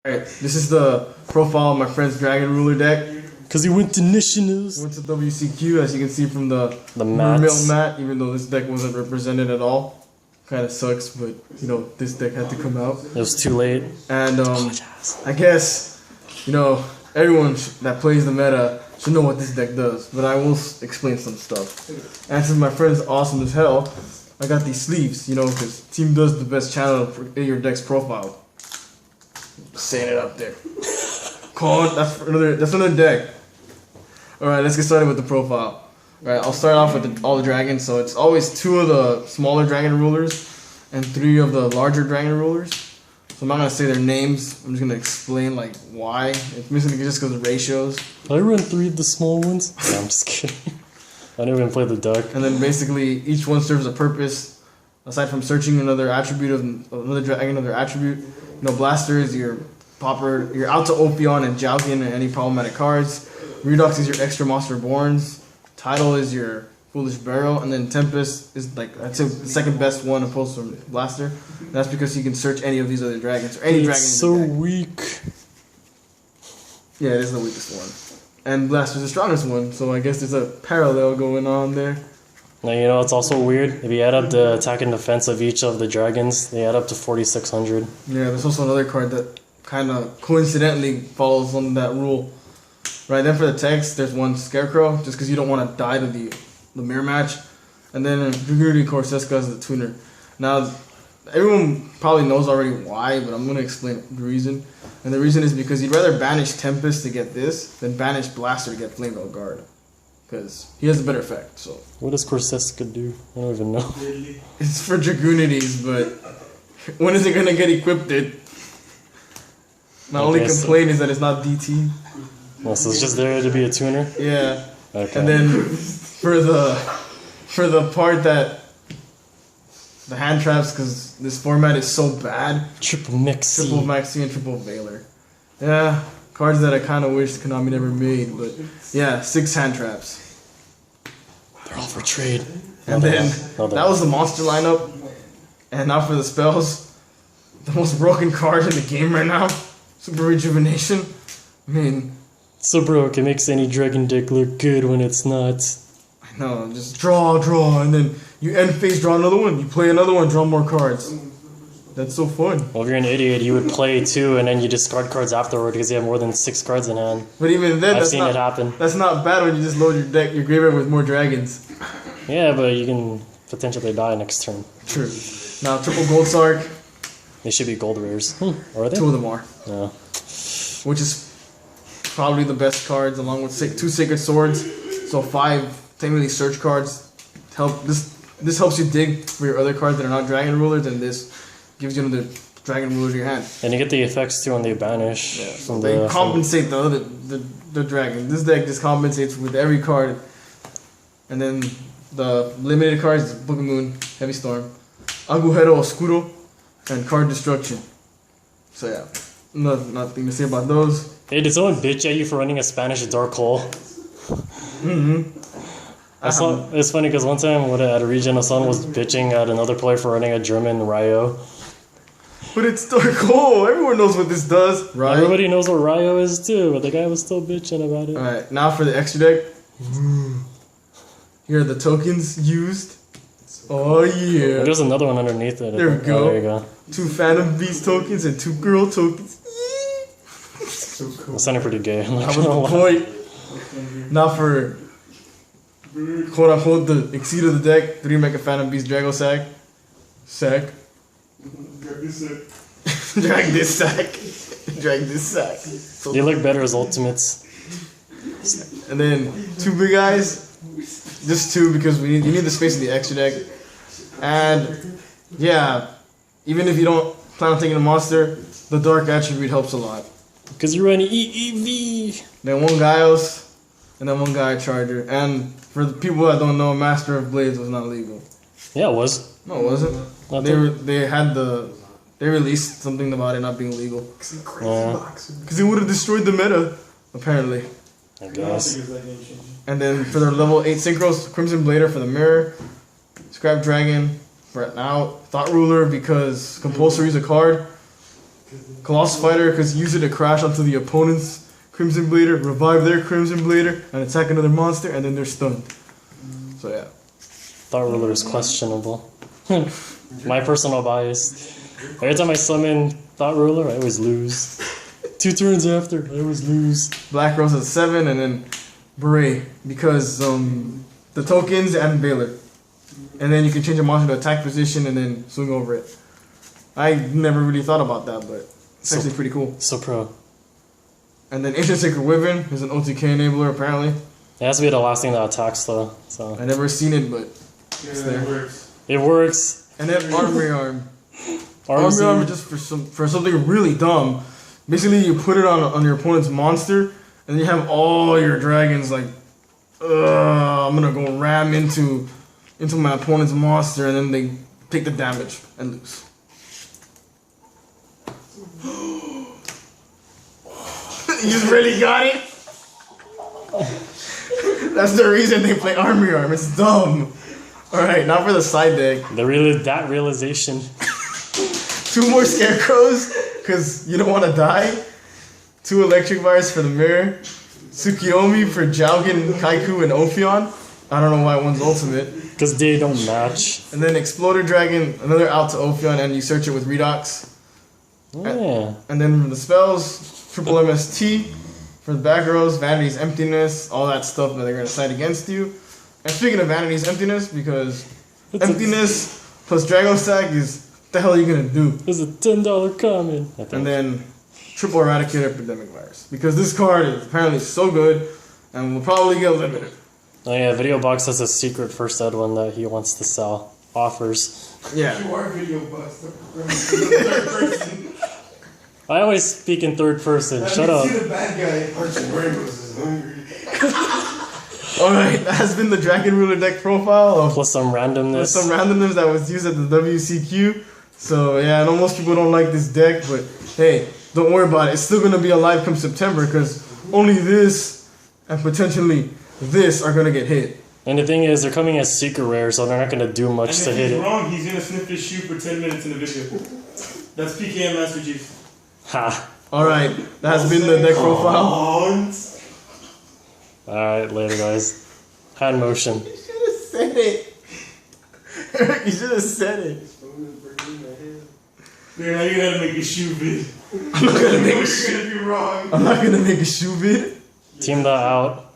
Alright, this is the profile of my friend's Dragon Ruler deck. Because he went to nationals. Went to WCQ, as you can see from the mats. mat, even though this deck wasn't represented at all. Kind of sucks, but you know, this deck had to come out. It was too late. And I guess, you know, everyone that plays the meta should know what this deck does, but I will explain some stuff. And since my friend's awesome as hell, I got these sleeves, you know, because TeemTHE does the best channel for your deck's profile. Just saying it up there. That's another deck. Alright, let's get started with the profile. Alright, I'll start off with all the dragons. So it's always 2 of the smaller dragon rulers and 3 of the larger dragon rulers. So I'm not going to say their names, I'm just going to explain like why. It's basically just because of ratios. I run 3 of the small ones. No, I'm just kidding. I never even played the duck. And then basically each one serves a purpose. Aside from searching another attribute of another dragon, another attribute. You know, Blaster is your popper, you're out to Ophion and Jalkin and any problematic cards. Redux is your extra monster borns. Tidal is your foolish barrel, and then Tempest is like I'd say the second best one opposed to Blaster. And that's because you can search any of these other dragons or any dragon. It's so weak. Yeah, it is the weakest one, and Blaster's the strongest one. So I guess there's a parallel going on there. Now you know it's also weird. If you add up the attack and defense of each of the dragons, they add up to 4,600. Yeah, there's also another card that kind of coincidentally follows on that rule. Right, then for the text, there's one Scarecrow, just because you don't want to die to the mirror match. And then Dragoonie Corseska is the tuner. Now, everyone probably knows already why, but I'm going to explain the reason. And the reason is because you'd rather banish Tempest to get this than banish Blaster to get Flame Veil Guard. Because he has a better effect, so. What does Corseska do? I don't even know. It's for Dragoonities, but when is it going to get equipped? My only complaint is that it's not DT. Oh, so it's just there to be a tuner? Yeah. Okay. And then for the part that the hand traps, because this format is so bad. Triple Maxi. Triple Maxi and Triple Veiler. Yeah, cards that I kind of wish Konami never made, but yeah, 6 hand traps. They're all for trade. And then that was the monster lineup. And now for the spells, the most broken card in the game right now, Super Rejuvenation. I mean, so broke, it makes any dragon deck look good when it's not. I know, just draw, and then you end phase, draw another one, you play another one, draw more cards. That's so fun. Well, if you're an idiot, you would play 2 and then you discard cards afterward because you have more than 6 cards in hand. But even then, I've seen it happen. That's not bad when you just load your deck, your graveyard with more dragons. Yeah, but you can potentially die next turn. True. Now, Triple Gold Sark. They should be gold rares. Or are they? 2 of them are. Yeah. Which is probably the best cards, along with 2 Sacred Swords. So 5 technically search cards. This helps you dig for your other cards that are not Dragon Rulers, and this gives you another Dragon Ruler in your hand. And you get the effects too when they banish. Yeah, so they compensate the dragon. This deck just compensates with every card. And then the limited cards, Book of Moon, Heavy Storm, Agujero Oscuro, and Card Destruction. So yeah, nothing to say about those. Hey, did someone bitch at you for running a Spanish Dark Hole? It's funny because one time at a region, someone was bitching at another player for running a German Ryo. But it's Dark Hole. Everyone knows what this does, right? Everybody knows what Ryo is too, but the guy was still bitching about it. Alright, now for the extra deck. Here are the tokens used. Oh yeah. There's another one underneath it. There we go. Oh, there you go. 2 Phantom Beast tokens and 2 girl tokens. So cool. That sounded pretty gay. That was the point. Now for quote unquote the exceed of the deck, 3 Mecha Phantom Beast Drago Sack. Drag this sack. So they look better as ultimates. And then 2 big eyes. Just 2 because you need the space in the extra deck. And yeah, even if you don't plan on taking a monster, the dark attribute helps a lot. Because you're running EEV. Then 1 Gaios, and then 1 Gaia Charger. And for the people that don't know, Master of Blades was not legal. Yeah, it was. No, it wasn't. They released something about it not being legal. Because it would have destroyed the meta, apparently. I guess. And then for their level 8 synchros, Crimson Blader for the mirror, Scrap Dragon for now, Thought Ruler because compulsory is a card, Colossus Fighter, because use it to crash onto the opponent's Crimson Blader, revive their Crimson Blader, and attack another monster, and then they're stunned. So yeah. Thought Ruler is questionable. My personal bias. Every time I summon Thought Ruler, I always lose. 2 turns after, I always lose. Black Rose at 7, and then Beret, because the tokens and Baylor. And then you can change a monster to attack position and then swing over it. I never really thought about that, but it's actually pretty cool. So pro. And then Ancient Sacred Wyvern is an OTK enabler, apparently. It has to be the last thing that attacks, though. So I never seen it, but it's there. it works. And then Armory Arm. Armory Arm is just for something really dumb. Basically, you put it on your opponent's monster, and you have all your dragons like, I'm gonna go ram into my opponent's monster, and then they take the damage and lose. You really got it? That's the reason they play Armory Arm. It's dumb. Alright, now for the side deck. That realization. 2 more Scarecrows, because you don't want to die. 2 Electric Virus for the mirror. Tsukiyomi for Jaugen, Kaiku, and Ophion. I don't know why one's ultimate. Because they don't match. And then Exploder Dragon, another out to Ophion, and you search it with Redox. Yeah. And then the spells, triple MST for the back rows, Vanity's Emptiness, all that stuff that they're going to cite against you. And speaking of Vanity's Emptiness, because Emptiness plus Dragon Stack is, what the hell are you going to do? It's a $10 common. And then triple Eradicator Epidemic Virus. Because this card is apparently so good, and will probably get limited. Oh yeah, Video Box has a secret first ed one that he wants to sell. Offers. Yeah. You are Video Box. I always speak in third person. Shut up. See the bad guy punching rainbows is hungry. Alright, that has been the Dragon Ruler deck profile of Plus some randomness. that was used at the WCQ. So yeah, I know most people don't like this deck, but hey, don't worry about it. It's still gonna be alive come September because only this and potentially this are gonna get hit. And the thing is, they're coming as secret rare, so they're not gonna do much to hit it. And if he's wrong, he's gonna sniff his shoe for 10 minutes in the video. That's PKM Master Chief. Ha. Alright, that has been the deck profile. Alright, later guys. Hand motion. You should have said it. You should have said it. Yeah, now you gotta make a shoe vid. I'm not gonna make a shoe. You're gonna be wrong. I'm not gonna make a shoe vid. TeemTHE out.